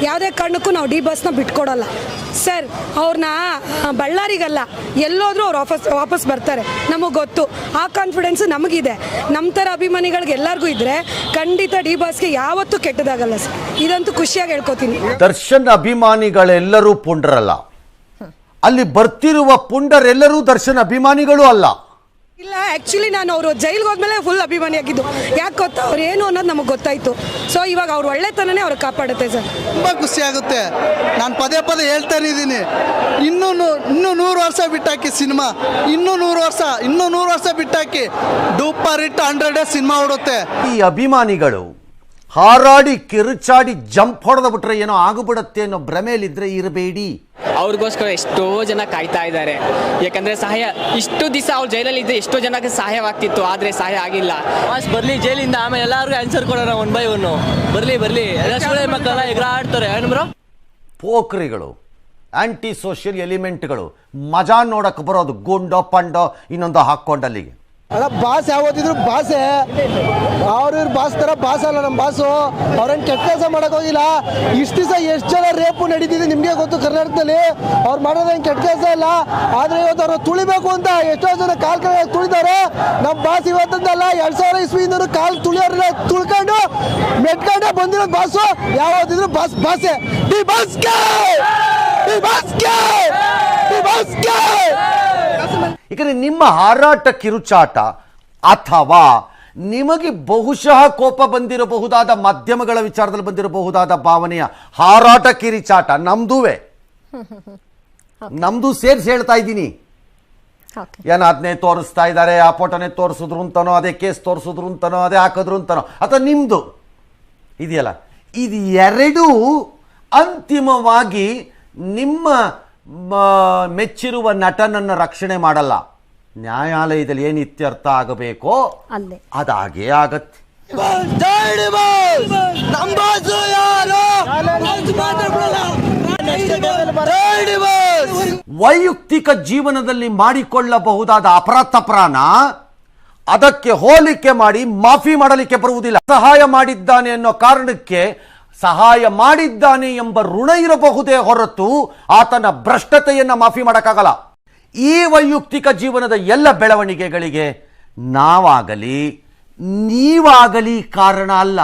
ಯಾವುದೇ ಕಾರಣಕ್ಕೂ ನಾವು ಡಿ ಬಾಸ್ನ ಬಿಟ್ಕೊಡಲ್ಲ ಸರ್. ಅವ್ರನ್ನ ಬಳ್ಳಾರಿಗಲ್ಲ ಎಲ್ಲೋದ್ರೂ ಅವ್ರು ವಾಪಸ್ ಬರ್ತಾರೆ, ನಮಗೆ ಗೊತ್ತು. ಆ ಕಾನ್ಫಿಡೆನ್ಸ್ ನಮಗಿದೆ. ನಮ್ಮ ಥರ ಅಭಿಮಾನಿಗಳಿಗೆ ಎಲ್ಲರಿಗೂ ಇದ್ದರೆ ಖಂಡಿತ ಡಿ ಬಾಸ್ಗೆ ಯಾವತ್ತೂ ಕೆಟ್ಟದಾಗಲ್ಲ ಸರ್. ಇದಂತೂ ಖುಷಿಯಾಗಿ ಹೇಳ್ಕೊತೀನಿ. ದರ್ಶನ್ ಅಭಿಮಾನಿಗಳೆಲ್ಲರೂ ಪುಂಡರಲ್ಲ, ಅಲ್ಲಿ ಬರ್ತಿರುವ ಪುಂಡರೆಲ್ಲರೂ ದರ್ಶನ್ ಅಭಿಮಾನಿಗಳು ಅಲ್ಲ. ಇಲ್ಲ, ಆ್ಯಕ್ಚುಲಿ ನಾನು ಅವರು ಜೈಲಿಗೆ ಹೋದ್ಮೇಲೆ ಫುಲ್ ಅಭಿಮಾನಿಯಾಗಿದ್ದು. ಯಾಕೆ ಗೊತ್ತಾ, ಅವ್ರು ಏನು ಅನ್ನೋದು ನಮಗೆ ಗೊತ್ತಾಯಿತು. ಸೊ ಇವಾಗ ಅವ್ರು ಒಳ್ಳೆತನನೇ ಅವ್ರು ಕಾಪಾಡುತ್ತೆ ಸರ್. ತುಂಬ ಖುಷಿ ಆಗುತ್ತೆ. ನಾನು ಪದೇ ಪದೇ ಹೇಳ್ತಾನೆ ಇದ್ದೀನಿ, ಇನ್ನೂ 100 ವರ್ಷ ಬಿಟ್ಟಾಕಿ ಸಿನಿಮಾ, ಇನ್ನೂ 100 ವರ್ಷ ಬಿಟ್ಟಾಕಿ. ಡೂಪರ್ ಇಟ್ 100 ಡೇಸ್ ಸಿನಿಮಾ ಓಡುತ್ತೆ. ಈ ಅಭಿಮಾನಿಗಳು ಹಾರಾಡಿ ಕಿರುಚಾಡಿ ಜಂಪ್ ಹೊಡೆದ ಬಿಟ್ರೆ ಏನೋ ಆಗಿಬಿಡುತ್ತೆ ಅನ್ನೋ ಭ್ರಮೆಯಲ್ಲಿದ್ರೆ ಇರಬೇಡಿ. ಅವ್ರಿಗೋಸ್ಕರ ಎಷ್ಟೋ ಜನ ಕಾಯ್ತಾ ಇದ್ದಾರೆ. ಯಾಕಂದ್ರೆ ಸಹಾಯ ಇಷ್ಟು ದಿವಸ ಅವ್ರು ಜೈಲಲ್ಲಿ ಇದ್ದರೆ ಎಷ್ಟೋ ಜನಕ್ಕೆ ಸಹಾಯವಾಗ್ತಿತ್ತು, ಆದರೆ ಸಹಾಯ ಆಗಿಲ್ಲ. ಬರಲಿ ಜೈಲಿಂದ, ಆಮೇಲೆ ಎಲ್ಲರಿಗೂ ಆನ್ಸರ್ ಕೊಡೋಣ 1 by 1. ಬರಲಿ ಮಕ್ಕಳೆಲ್ಲ ಎಗರಾಡ್ತಾರೆ. ಬ್ರೋ, ಪೋಖ್ರಿಗಳು, ಆಂಟಿ ಸೋಷಿಯಲ್ ಎಲಿಮೆಂಟ್ಗಳು ಮಜಾ ನೋಡಕ್ಕೆ ಬರೋದು ಗುಂಡೋ ಪಂಡೋ ಇನ್ನೊಂದು ಹಾಕ್ಕೊಂಡಲ್ಲಿಗೆ. ಅಲ್ಲ, ಬಾಸ್ ಯಾವತ್ತಿದ್ರು ಬಾಸೇ. ಅವ್ರ ಬಾಸ್ ತರ ಬಾಸ್ ಅಲ್ಲ ನಮ್ಮ ಬಾಸು. ಅವ್ರೇನು ಕೆಟ್ಟ ಕೆಲಸ ಮಾಡಕ್ ಹೋಗಿಲ್ಲ. ಇಷ್ಟು ದಿವಸ ಎಷ್ಟು ಜನ ರೇಪು ನಡೀತಿದೆ ನಿಮ್ಗೆ ಗೊತ್ತು ಕರ್ನಾಟಕದಲ್ಲಿ. ಅವ್ರು ಮಾಡೋದೇನು ಕೆಟ್ಟ ಕೆಲಸ ಇಲ್ಲ. ಆದ್ರೆ ಇವತ್ತು ಅವ್ರು ತುಳಿಬೇಕು ಅಂತ ಎಷ್ಟೋ ಜನ ಕಾಲ್ ತುಳಿದಾರೆ. ನಮ್ಮ ಬಾಸ್ ಇವತ್ತಂದಲ್ಲ 2000 ಇಸ್ವಿಯಿಂದನೂ ಕಾಲ್ ತುಳಿಯೋರನ್ನ ತುಳ್ಕೊಂಡು ಮೆಟ್ಕೊಂಡೆ ಬಂದಿರೋದು ಬಾಸು. ಯಾವತ್ತಿದ್ರು ಬಾಸ್ ಬಾಸೇ. ಡಿ ಬಾಸ್ಗೆ, ಡಿ ಬಾಸ್ಗೆ, ಡಿ ಬಾಸ್ಗೆ. ಯಾಕಂದ್ರೆ ನಿಮ್ಮ ಹಾರಾಟ ಕಿರುಚಾಟ ಅಥವಾ ನಿಮಗೆ ಬಹುಶಃ ಕೋಪ ಬಂದಿರಬಹುದಾದ ಮಾಧ್ಯಮಗಳ ವಿಚಾರದಲ್ಲಿ ಬಂದಿರಬಹುದಾದ ಭಾವನೆಯ ಹಾರಾಟ ಕಿರಿಚಾಟ ನಮ್ದುವೆ, ನಮ್ದು ಸೇರಿಸಿ ಹೇಳ್ತಾ ಇದ್ದೀನಿ. ಏನು ಅದನ್ನೇ ತೋರಿಸ್ತಾ ಇದ್ದಾರೆ, ಆ ಫೋಟೋನೇ ತೋರಿಸಿದ್ರು ಅಂತನೋ, ಅದೇ ಕೇಸ್ ತೋರಿಸಿದ್ರು ಅಂತನೋ, ಅದೇ ಹಾಕಿದ್ರು ಅಂತನೋ, ಅಥವಾ ನಿಮ್ಮದು ಇದೆಯಲ್ಲ, ಇದು ಎರಡೂ ಅಂತಿಮವಾಗಿ ನಿಮ್ಮ ಮೆಚ್ಚಿರುವ ನಟನನ್ನು ರಕ್ಷಣೆ ಮಾಡಲ್ಲ. ನ್ಯಾಯಾಲಯದಲ್ಲಿ ಏನು ಇತ್ಯರ್ಥ ಆಗಬೇಕೋ ಅದಾಗೇ ಆಗತ್ತೆ. ವೈಯಕ್ತಿಕ ಜೀವನದಲ್ಲಿ ಮಾಡಿಕೊಳ್ಳಬಹುದಾದ ಅಪರಾಧನ ಅದಕ್ಕೆ ಹೋಲಿಕೆ ಮಾಡಿ ಮಾಫಿ ಮಾಡಲಿಕ್ಕೆ ಬರುವುದಿಲ್ಲ. ಸಹಾಯ ಮಾಡಿದ್ದಾನೆ ಅನ್ನೋ ಕಾರಣಕ್ಕೆ ಸಹಾಯ ಮಾಡಿದ್ದಾನೆ ಎಂಬ ಋಣ ಇರಬಹುದೇ ಹೊರತು ಆತನ ಭ್ರಷ್ಟತೆಯನ್ನು ಮಾಫಿ ಮಾಡೋಕ್ಕಾಗಲ್ಲ. ಈ ವೈಯಕ್ತಿಕ ಜೀವನದ ಎಲ್ಲ ಬೆಳವಣಿಗೆಗಳಿಗೆ ನಾವಾಗಲಿ ನೀವಾಗಲಿ ಕಾರಣ ಅಲ್ಲ.